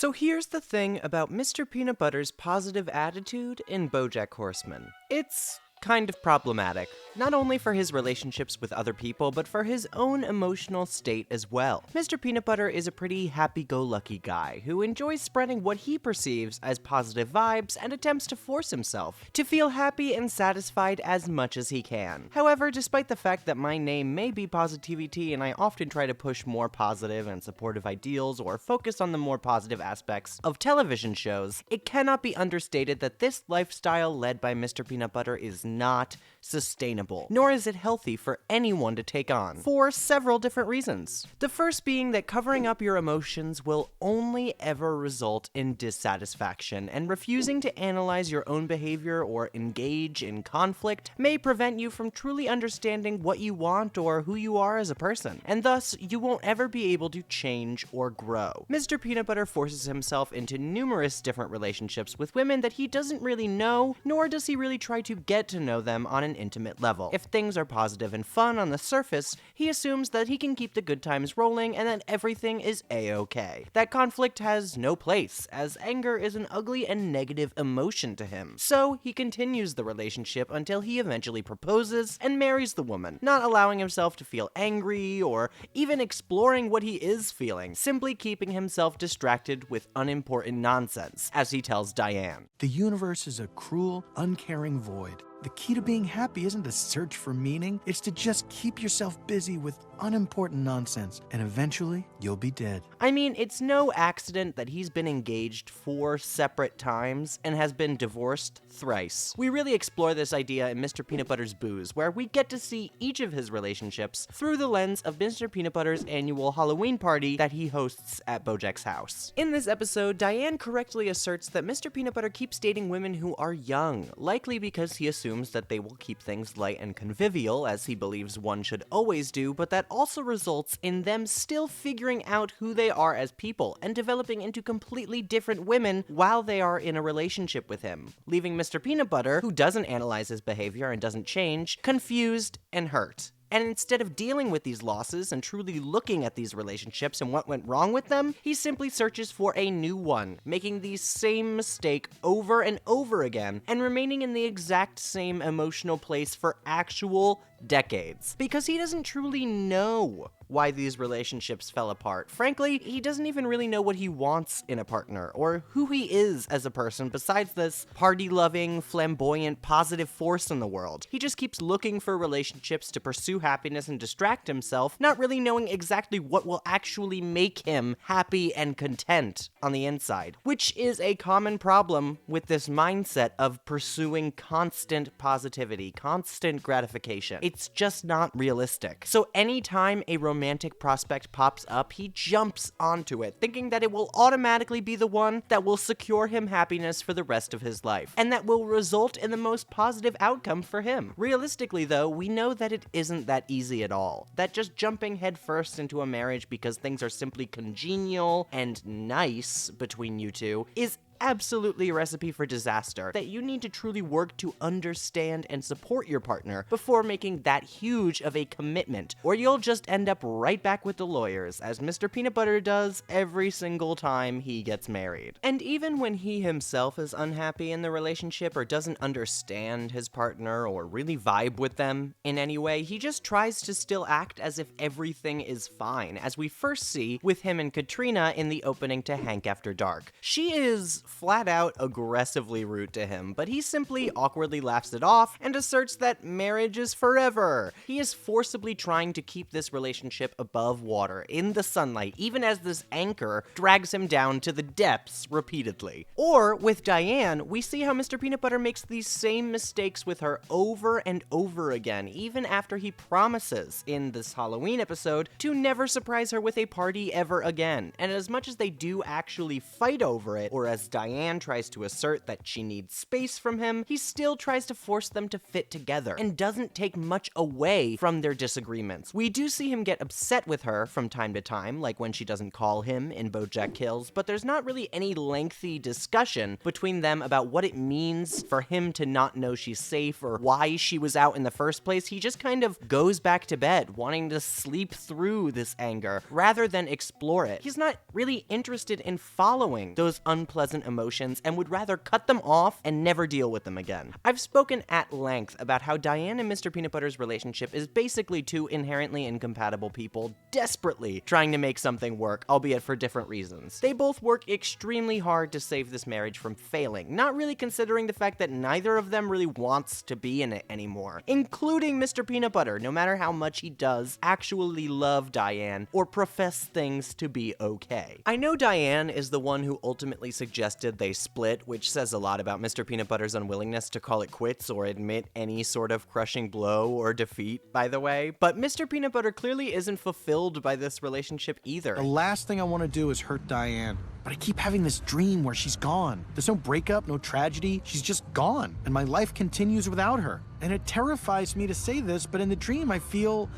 So here's the thing about Mr. Peanut Butter's positive attitude in Bojack Horseman. It's kind of problematic, not only for his relationships with other people, but for his own emotional state as well. Mr. Peanut Butter is a pretty happy-go-lucky guy who enjoys spreading what he perceives as positive vibes and attempts to force himself to feel happy and satisfied as much as he can. However, despite the fact that my name may be PosiTVty and I often try to push more positive and supportive ideals or focus on the more positive aspects of television shows, it cannot be understated that this lifestyle led by Mr. Peanut Butter is not sustainable, nor is it healthy for anyone to take on, for several different reasons. The first being that covering up your emotions will only ever result in dissatisfaction, and refusing to analyze your own behavior or engage in conflict may prevent you from truly understanding what you want or who you are as a person, and thus you won't ever be able to change or grow. Mr. Peanut Butter forces himself into numerous different relationships with women that he doesn't really know, nor does he really try to get to know them on an intimate level. If things are positive and fun on the surface, he assumes that he can keep the good times rolling and that everything is a-okay. That conflict has no place, as anger is an ugly and negative emotion to him. So he continues the relationship until he eventually proposes and marries the woman, not allowing himself to feel angry or even exploring what he is feeling, simply keeping himself distracted with unimportant nonsense, as he tells Diane. The universe is a cruel, uncaring void. The key to being happy isn't to search for meaning, it's to just keep yourself busy with unimportant nonsense, and eventually, you'll be dead. I mean, it's no accident that he's been engaged 4 separate times and has been divorced thrice. We really explore this idea in Mr. Peanut Butter's Booze, where we get to see each of his relationships through the lens of Mr. Peanut Butter's annual Halloween party that he hosts at Bojack's house. In this episode, Diane correctly asserts that Mr. Peanut Butter keeps dating women who are young, likely because he assumes that they will keep things light and convivial, as he believes one should always do, but that also results in them still figuring out who they are as people and developing into completely different women while they are in a relationship with him, leaving Mr. Peanut Butter, who doesn't analyze his behavior and doesn't change, confused and hurt. And instead of dealing with these losses and truly looking at these relationships and what went wrong with them, he simply searches for a new one, making the same mistake over and over again, and remaining in the exact same emotional place for actual decades. Because he doesn't truly know why these relationships fell apart. Frankly, he doesn't even really know what he wants in a partner, or who he is as a person besides this party-loving, flamboyant, positive force in the world. He just keeps looking for relationships to pursue happiness and distract himself, not really knowing exactly what will actually make him happy and content on the inside, which is a common problem with this mindset of pursuing constant positivity, constant gratification. It's just not realistic. So anytime a romantic prospect pops up, he jumps onto it, thinking that it will automatically be the one that will secure him happiness for the rest of his life, and that will result in the most positive outcome for him. Realistically, though, we know that it isn't that easy at all. That just jumping headfirst into a marriage because things are simply congenial and nice between you two is absolutely a recipe for disaster, that you need to truly work to understand and support your partner before making that huge of a commitment, or you'll just end up right back with the lawyers, as Mr. Peanut Butter does every single time he gets married. And even when he himself is unhappy in the relationship or doesn't understand his partner or really vibe with them in any way, he just tries to still act as if everything is fine, as we first see with him and Katrina in the opening to Hank After Dark. She is flat out aggressively rude to him, but he simply awkwardly laughs it off and asserts that marriage is forever. He is forcibly trying to keep this relationship above water, in the sunlight, even as this anchor drags him down to the depths repeatedly. Or, with Diane, we see how Mr. Peanut Butter makes these same mistakes with her over and over again, even after he promises, in this Halloween episode, to never surprise her with a party ever again. And as much as they do actually fight over it, or as Diane tries to assert that she needs space from him, he still tries to force them to fit together and doesn't take much away from their disagreements. We do see him get upset with her from time to time, like when she doesn't call him in Bojack Kills, but there's not really any lengthy discussion between them about what it means for him to not know she's safe or why she was out in the first place. He just kind of goes back to bed, wanting to sleep through this anger rather than explore it. He's not really interested in following those unpleasant emotions and would rather cut them off and never deal with them again. I've spoken at length about how Diane and Mr. Peanut Butter's relationship is basically two inherently incompatible people desperately trying to make something work, albeit for different reasons. They both work extremely hard to save this marriage from failing, not really considering the fact that neither of them really wants to be in it anymore, including Mr. Peanut Butter, no matter how much he does actually love Diane or profess things to be okay. I know Diane is the one who ultimately suggested they split, which says a lot about Mr. Peanut Butter's unwillingness to call it quits or admit any sort of crushing blow or defeat, by the way, but Mr. Peanut Butter clearly isn't fulfilled by this relationship either. The last thing I want to do is hurt Diane, but I keep having this dream where she's gone. There's no breakup, no tragedy, she's just gone, and my life continues without her. And it terrifies me to say this, but in the dream I feel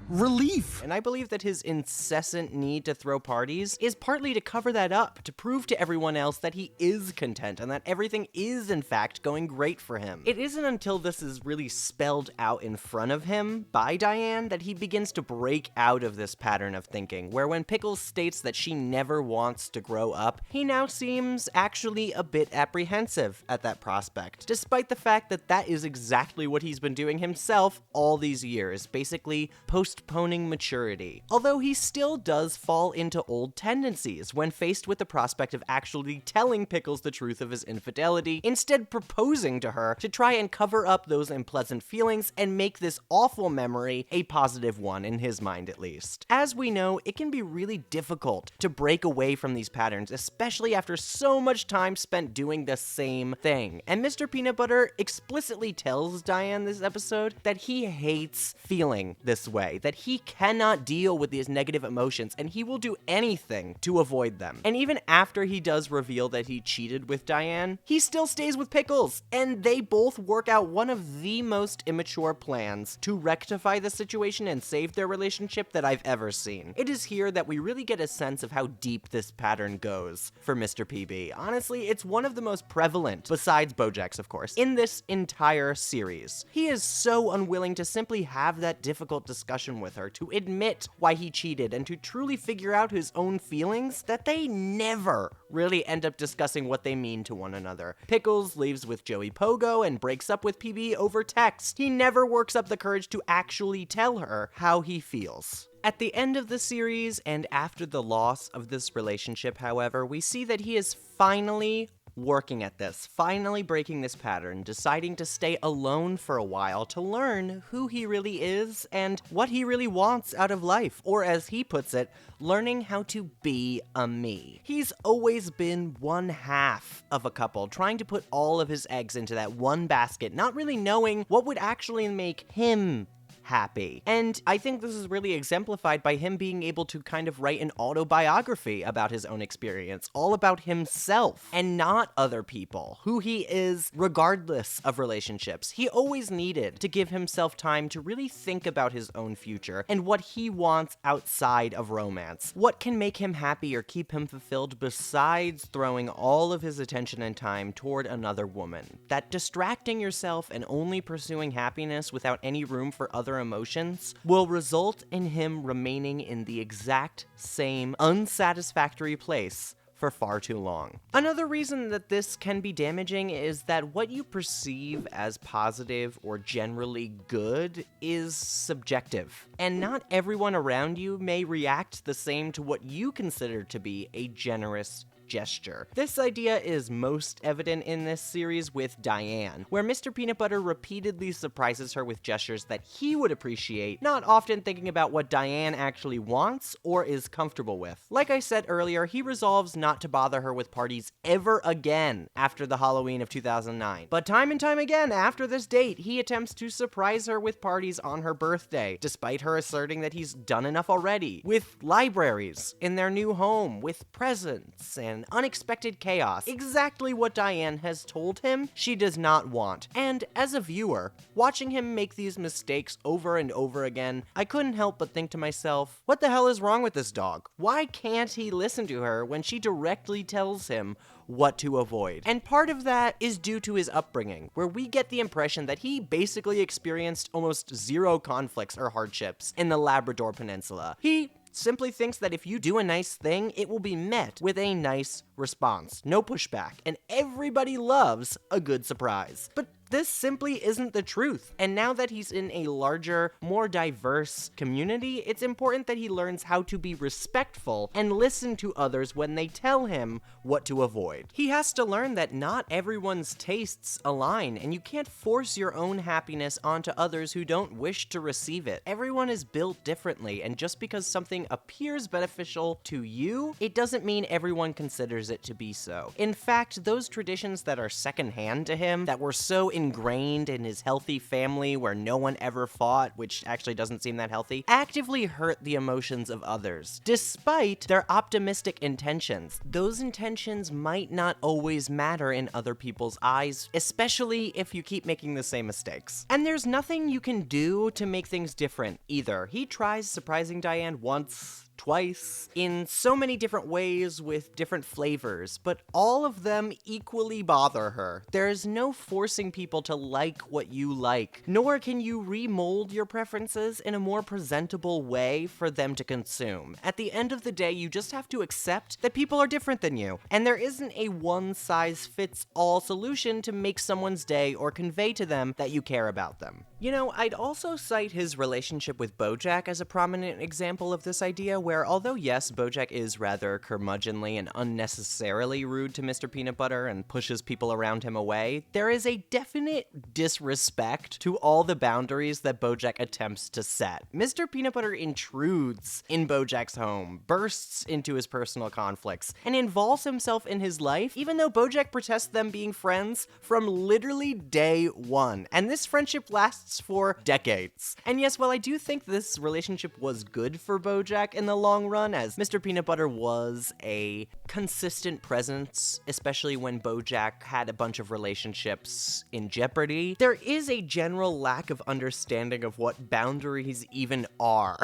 relief. And I believe that his incessant need to throw parties is partly to cover that up, to prove to everyone else that he is content and that everything is in fact going great for him. It isn't until this is really spelled out in front of him by Diane that he begins to break out of this pattern of thinking, where when Pickles states that she never wants to grow up, he now seems actually a bit apprehensive at that prospect, despite the fact that that is exactly what he's been doing himself all these years, basically postponing maturity. Although he still does fall into old tendencies when faced with the prospect of actually telling Pickles the truth of his infidelity, instead proposing to her to try and cover up those unpleasant feelings and make this awful memory a positive one in his mind at least. As we know, it can be really difficult to break away from these patterns, especially after so much time spent doing the same thing. And Mr. Peanut Butter explicitly tells Diane this episode that he hates feeling this way, that he cannot deal with these negative emotions and he will do anything to avoid them. And even after he does reveal that he cheated with Diane, he still stays with Pickles, and they both work out one of the most immature plans to rectify the situation and save their relationship that I've ever seen. It is here that we really get a sense of how deep this pattern goes for Mr. PB. Honestly, it's one of the most prevalent, besides Bojack's of course, in this entire series. He is so unwilling to simply have that difficult discussion with her, to admit why he cheated, and to truly figure out his own feelings, that they never really end up discussing what they mean to one another. Pickles leaves with Joey Pogo and breaks up with PB over text. He never works up the courage to actually tell her how he feels. At the end of the series, and after the loss of this relationship, however, we see that he is finally working at this, finally breaking this pattern, deciding to stay alone for a while to learn who he really is and what he really wants out of life, or as he puts it, learning how to be a me. He's always been one half of a couple, trying to put all of his eggs into that one basket, not really knowing what would actually make him happy. And I think this is really exemplified by him being able to kind of write an autobiography about his own experience, all about himself and not other people, who he is regardless of relationships. He always needed to give himself time to really think about his own future and what he wants outside of romance. What can make him happy or keep him fulfilled besides throwing all of his attention and time toward another woman? That distracting yourself and only pursuing happiness without any room for other emotions will result in him remaining in the exact same unsatisfactory place for far too long. Another reason that this can be damaging is that what you perceive as positive or generally good is subjective, and not everyone around you may react the same to what you consider to be a generous gesture. This idea is most evident in this series with Diane, where Mr. Peanut Butter repeatedly surprises her with gestures that he would appreciate, not often thinking about what Diane actually wants or is comfortable with. Like I said earlier, he resolves not to bother her with parties ever again after the Halloween of 2009. But time and time again after this date, he attempts to surprise her with parties on her birthday, despite her asserting that he's done enough already, with libraries in their new home, with presents and confusion, unexpected chaos, exactly what Diane has told him she does not want. And as a viewer, watching him make these mistakes over and over again, I couldn't help but think to myself, what the hell is wrong with this dog? Why can't he listen to her when she directly tells him what to avoid? And part of that is due to his upbringing, where we get the impression that he basically experienced almost zero conflicts or hardships in the Labrador Peninsula. He simply thinks that if you do a nice thing, it will be met with a nice response, no pushback, and everybody loves a good surprise. But this simply isn't the truth. And now that he's in a larger, more diverse community, it's important that he learns how to be respectful and listen to others when they tell him what to avoid. He has to learn that not everyone's tastes align, and you can't force your own happiness onto others who don't wish to receive it. Everyone is built differently, and just because something appears beneficial to you, it doesn't mean everyone considers it to be so. In fact, those traditions that are secondhand to him, that were so ingrained in his healthy family where no one ever fought, which actually doesn't seem that healthy, actively hurt the emotions of others. Despite their optimistic intentions, those intentions might not always matter in other people's eyes, especially if you keep making the same mistakes. And there's nothing you can do to make things different either. He tries surprising Diane once, twice, in so many different ways with different flavors, but all of them equally bother her. There's no forcing people to like what you like, nor can you remold your preferences in a more presentable way for them to consume. At the end of the day, you just have to accept that people are different than you, and there isn't a one-size-fits-all solution to make someone's day or convey to them that you care about them. You know, I'd also cite his relationship with Bojack as a prominent example of this idea, where although yes, Bojack is rather curmudgeonly and unnecessarily rude to Mr. Peanutbutter and pushes people around him away, there is a definite disrespect to all the boundaries that Bojack attempts to set. Mr. Peanutbutter intrudes in Bojack's home, bursts into his personal conflicts, and involves himself in his life, even though Bojack protests them being friends from literally day one. And this friendship lasts for decades. And yes, while I do think this relationship was good for Bojack in the long run, as Mr. Peanutbutter was a consistent presence, especially when Bojack had a bunch of relationships in jeopardy, there is a general lack of understanding of what boundaries even are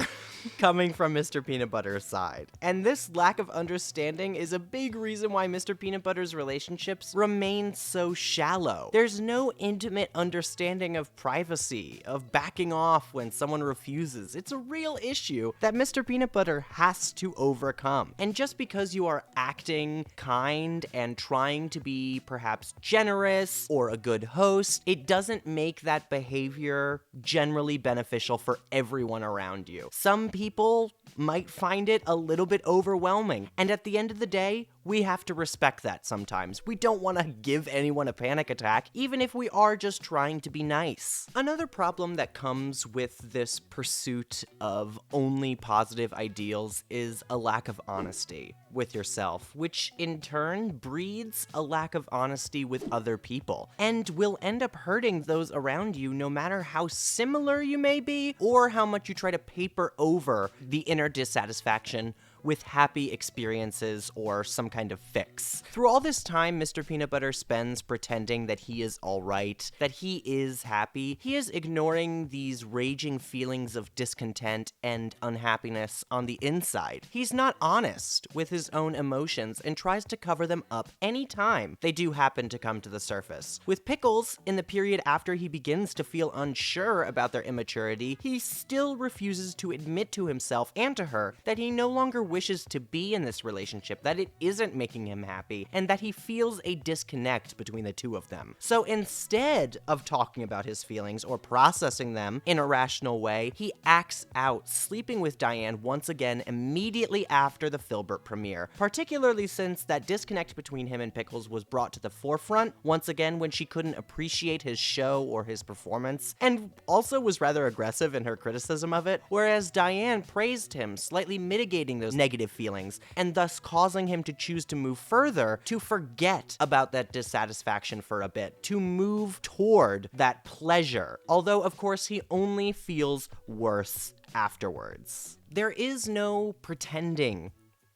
coming from Mr. Peanutbutter's side. And this lack of understanding is a big reason why Mr. Peanutbutter's relationships remain so shallow. There's no intimate understanding of privacy, of backing off when someone refuses. It's a real issue that Mr. Peanutbutter has to overcome. And just because you are acting kind and trying to be perhaps generous or a good host, it doesn't make that behavior generally beneficial for everyone around you. Some people might find it a little bit overwhelming, and at the end of the day, we have to respect that sometimes. We don't want to give anyone a panic attack, even if we are just trying to be nice. Another problem that comes with this pursuit of only positive ideals is a lack of honesty with yourself, which in turn breeds a lack of honesty with other people, and will end up hurting those around you no matter how similar you may be, or how much you try to paper over the inner dissatisfaction with happy experiences or some kind of fix. Through all this time Mr. Peanutbutter spends pretending that he is alright, that he is happy, he is ignoring these raging feelings of discontent and unhappiness on the inside. He's not honest with his own emotions and tries to cover them up anytime they do happen to come to the surface. With Pickles, in the period after he begins to feel unsure about their immaturity, he still refuses to admit to himself and to her that he no longer wishes to be in this relationship, that it isn't making him happy, and that he feels a disconnect between the two of them. So instead of talking about his feelings or processing them in a rational way, he acts out, sleeping with Diane once again immediately after the Filbert premiere, particularly since that disconnect between him and Pickles was brought to the forefront once again when she couldn't appreciate his show or his performance, and also was rather aggressive in her criticism of it, whereas Diane praised him, slightly mitigating those negative feelings, and thus causing him to choose to move further, to forget about that dissatisfaction for a bit, to move toward that pleasure, although of course he only feels worse afterwards. There is no pretending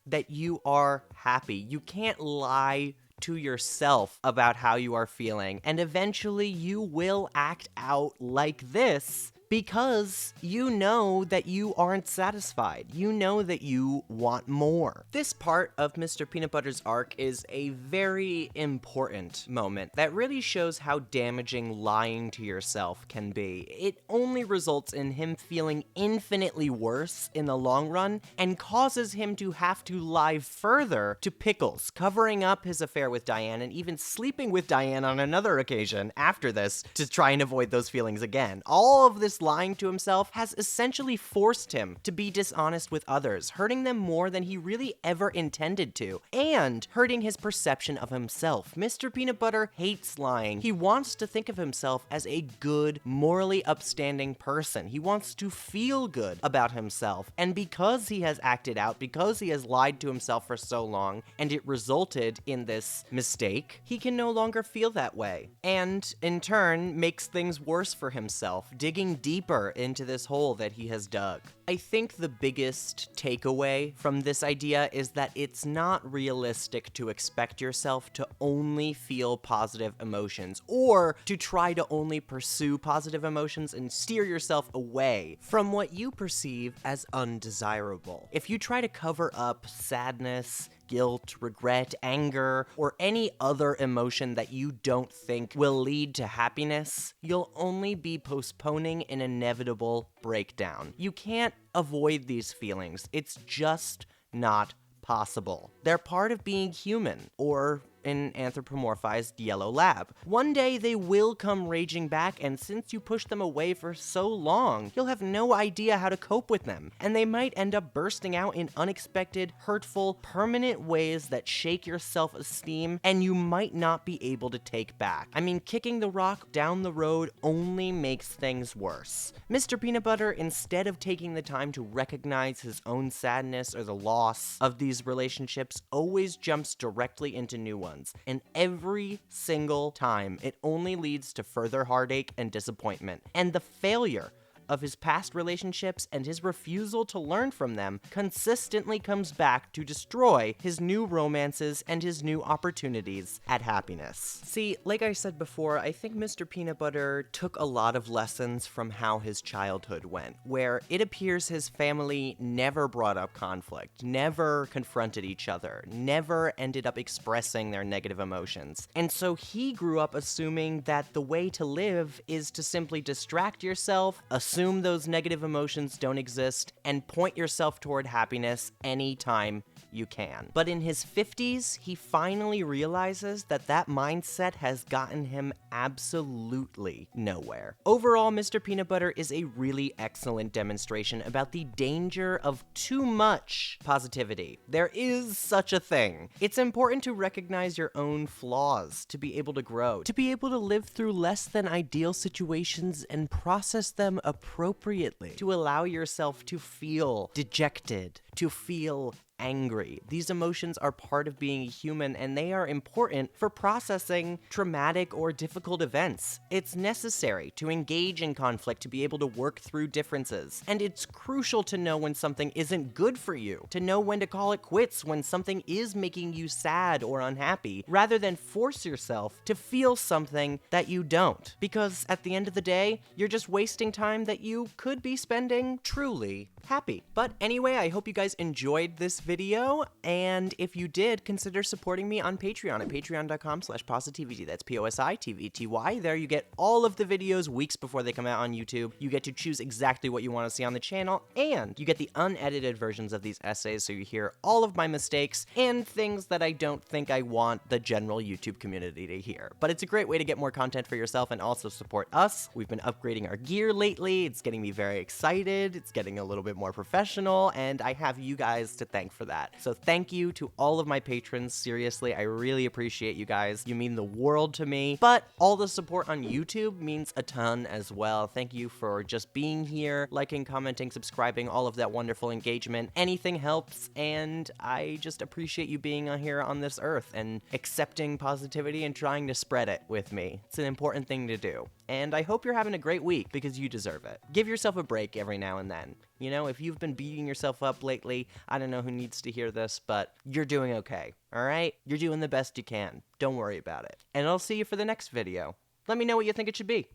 that you are happy. You can't lie to yourself about how you are feeling, and eventually you will act out like this because you know that you aren't satisfied. You know that you want more. This part of Mr. Peanutbutter's arc is a very important moment that really shows how damaging lying to yourself can be. It only results in him feeling infinitely worse in the long run and causes him to have to lie further to Pickles, covering up his affair with Diane and even sleeping with Diane on another occasion after this to try and avoid those feelings again. All of this lying to himself has essentially forced him to be dishonest with others, hurting them more than he really ever intended to, and hurting his perception of himself. Mr. Peanut Butter hates lying. He wants to think of himself as a good, morally upstanding person. He wants to feel good about himself, and because he has acted out, because he has lied to himself for so long, and it resulted in this mistake, he can no longer feel that way, and in turn makes things worse for himself, digging deeper into this hole that he has dug. I think the biggest takeaway from this idea is that it's not realistic to expect yourself to only feel positive emotions, or to try to only pursue positive emotions and steer yourself away from what you perceive as undesirable. If you try to cover up sadness, guilt, regret, anger, or any other emotion that you don't think will lead to happiness, you'll only be postponing an inevitable breakdown. You can't avoid these feelings. It's just not possible. They're part of being human, or an anthropomorphized yellow lab. One day they will come raging back, and since you pushed them away for so long, you'll have no idea how to cope with them, and they might end up bursting out in unexpected, hurtful, permanent ways that shake your self-esteem, and you might not be able to take back. I mean, kicking the rock down the road only makes things worse. Mr. Peanut Butter, instead of taking the time to recognize his own sadness or the loss of these relationships, always jumps directly into new ones. And every single time, it only leads to further heartache and disappointment. And the failure of his past relationships and his refusal to learn from them consistently comes back to destroy his new romances and his new opportunities at happiness. See, like I said before, I think Mr. Peanut Butter took a lot of lessons from how his childhood went, where it appears his family never brought up conflict, never confronted each other, never ended up expressing their negative emotions. And so he grew up assuming that the way to live is to simply distract yourself, assume those negative emotions don't exist, and point yourself toward happiness anytime you can. But in his 50s, he finally realizes that that mindset has gotten him absolutely nowhere. Overall, Mr. Peanut Butter is a really excellent demonstration about the danger of too much positivity. There is such a thing. It's important to recognize your own flaws, to be able to grow, to be able to live through less than ideal situations and process them appropriately, to allow yourself to feel dejected, to feel angry. These emotions are part of being human, and they are important for processing traumatic or difficult events. It's necessary to engage in conflict to be able to work through differences. And it's crucial to know when something isn't good for you, to know when to call it quits when something is making you sad or unhappy, rather than force yourself to feel something that you don't. Because at the end of the day, you're just wasting time that you could be spending truly happy. But anyway, I hope you guys enjoyed this video, and if you did, consider supporting me on Patreon at patreon.com/PosiTVty. That's PosiTVty. There you get all of the videos weeks before they come out on YouTube. You get to choose exactly what you want to see on the channel, and you get the unedited versions of these essays, so you hear all of my mistakes and things that I don't think I want the general YouTube community to hear. But it's a great way to get more content for yourself and also support us. We've been upgrading our gear lately. It's getting me very excited. It's getting a little bit more professional, and I have you guys to thank for that. So thank you to all of my patrons. Seriously, I really appreciate you guys. You mean the world to me. But all the support on YouTube means a ton as well. Thank you for just being here, liking, commenting, subscribing, all of that wonderful engagement. Anything helps, and I just appreciate you being on here on this earth and accepting positivity and trying to spread it with me. It's an important thing to do. And I hope you're having a great week, because you deserve it. Give yourself a break every now and then. You know, if you've been beating yourself up lately, I don't know who needs to hear this, but you're doing okay, all right? You're doing the best you can. Don't worry about it. And I'll see you for the next video. Let me know what you think it should be.